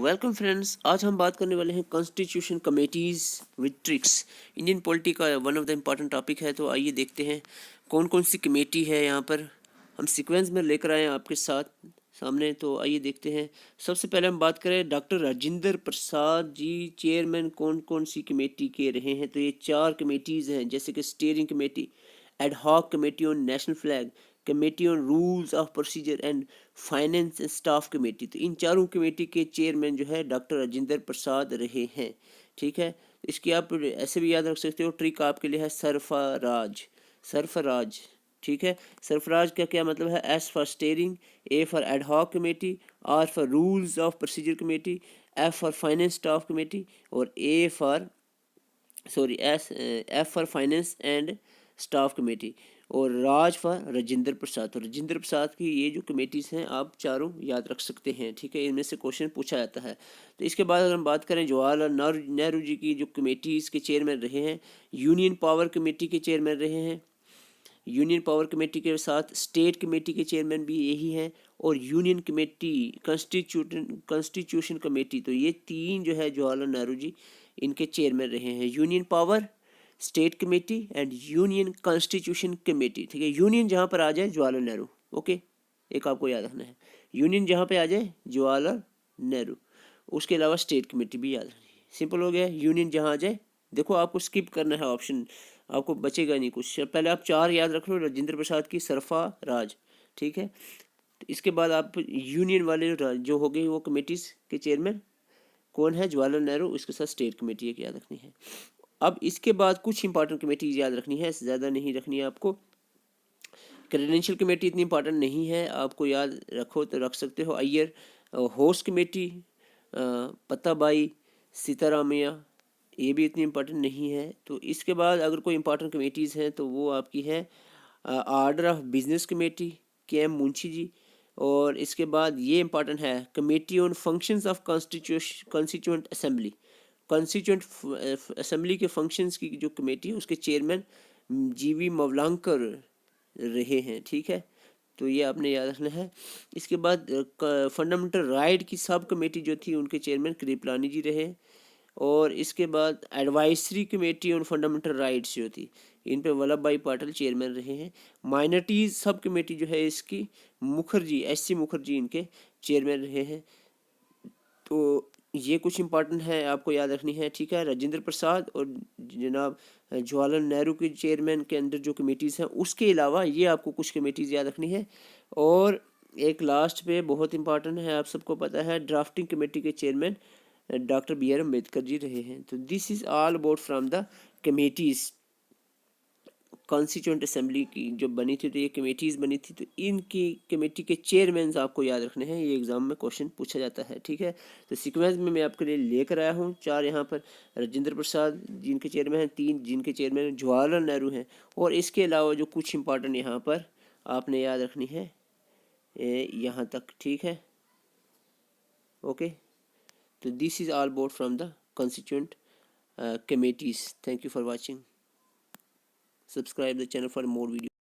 Welcome friends, आज हम बात करने वाले हैं constitution committees with tricks. Indian polity का one of the important topic है। तो आइए देखते हैं कौन कौन सी कमेटी है यहाँ पर। हम सीक्वेंस में लेकर आए हैं आपके साथ सामने। तो आइए देखते हैं। सबसे पहले हम बात करें डॉक्टर राजेंद्र प्रसाद जी चेयरमैन कौन कौन सी कमेटी के रहे हैं। तो ये 4 कमेटीज़ हैं, जैसे कि steering committee, ad hoc committee on national flag, committee on rules of procedure and finance and staff committee. तो इन चारों कमेटी के चेयरमैन जो है डॉक्टर राजेंद्र प्रसाद रहे हैं। ठीक है, इसकी आप ऐसे भी याद रख सकते हो। ट्रिक आपके लिए है सरफराज। सरफराज, ठीक है। सरफराज का क्या मतलब है? S for steering, A for ad hoc committee, R for rules of procedure committee, F for finance staff committee और F for finance and staff committee और राज फॉर राजेंद्र प्रसाद। तो राजेंद्र प्रसाद की ये जो कमेटीज़ हैं आप चारों याद रख सकते हैं। ठीक है, इनमें से क्वेश्चन पूछा जाता है। तो इसके बाद अगर हम बात करें जवाहरलाल नेहरू जी की जो कमेटीज़ के चेयरमैन रहे हैं, यूनियन पावर कमेटी के चेयरमैन रहे हैं। यूनियन पावर कमेटी के साथ स्टेट कमेटी के चेयरमैन भी यही हैं और यूनियन कमेटी कॉन्स्टिट्यूशन कमेटी। तो ये 3 जो है जवाहरलाल नेहरू जी इनके चेयरमैन रहे हैं। Union power, state committee and union constitution committee. ठीक है, यूनियन जहाँ पर आ जाए जवाहरलाल नेहरू। ओके, एक आपको याद रखना है, यूनियन जहाँ पे आ जाए जवाहरलाल नेहरू। उसके अलावा स्टेट कमेटी भी याद रखनी है। सिंपल हो गया। यूनियन जहाँ आ जाए, देखो आपको स्किप करना है ऑप्शन, आपको बचेगा नहीं कुछ। पहले आप 4 याद रख लो, राजेंद्र प्रसाद की, सरफराज। ठीक है, तो इसके बाद आप यूनियन वाले जो हो गए वो कमेटीज़ के चेयरमैन कौन है? जवाहरलाल नेहरू। इसके साथ स्टेट कमेटी एक याद रखनी है। अब इसके बाद कुछ इंपॉर्टेंट कमेटीज याद रखनी है, ज़्यादा नहीं रखनी है आपको। क्रेडेंशियल कमेटी इतनी इंपॉर्टेंट नहीं है, आपको याद रखो तो रख सकते हो। अय्यर होस्ट कमेटी, पत्ताबाई, सीतारामैया, ये भी इतनी इंपॉर्टेंट नहीं है। तो इसके बाद अगर कोई इंपॉर्टेंट कमेटीज़ हैं तो वो आपकी है आर्डर ऑफ बिजनेस कमेटी, के एम मुंशी जी। और इसके बाद ये इंपॉर्टेंट है committee on functions of constituent assembly. Constituent assembly के फंक्शंस की जो कमेटी है उसके चेयरमैन जीवी मवलांकर रहे हैं। ठीक है, तो ये आपने याद रखना है। इसके बाद फंडामेंटल राइट की सब कमेटी जो थी उनके चेयरमैन कृपलानी जी रहे। और इसके बाद advisory committee on fundamental rights जो थी, इन पे वल्लभ भाई पाटिल चेयरमैन रहे हैं। माइनॉरिटीज़ सब कमेटी जो है इसकी मुखर्जी, एस.सी. मुखर्जी इनके चेयरमैन रहे हैं। तो ये कुछ इंपॉर्टेंट है, आपको याद रखनी है। ठीक है, राजेंद्र प्रसाद और जनाब जवाहरलाल नेहरू के चेयरमैन के अंडर जो कमेटीज़ हैं, उसके अलावा ये आपको कुछ कमेटीज़ याद रखनी है। और एक लास्ट पे बहुत इंपॉर्टेंट है, आप सबको पता है, ड्राफ्टिंग कमेटी के chairman doctor B R Ambedkar ji रहे हैं। तो this is all about from the committees. Constituent assembly की जो बनी थी, तो ये कमेटीज़ बनी थी, तो इनकी कमेटी के चेयरमैन आपको याद रखने हैं। ये एग्जाम में क्वेश्चन पूछा जाता है। ठीक है, तो सीक्वेंस में मैं आपके लिए लेकर आया हूँ 4 यहाँ पर। राजेंद्र प्रसाद जिनके चेयरमैन हैं, 3 जिनके चेयरमैन जवाहरलाल नेहरू हैं, और इसके अलावा जो कुछ इंपॉर्टेंट यहाँ पर आपने याद रखनी है यहाँ तक। ठीक है, ओके। तो this is all about from the constituent committees. Thank you for watching. Subscribe the channel for more videos.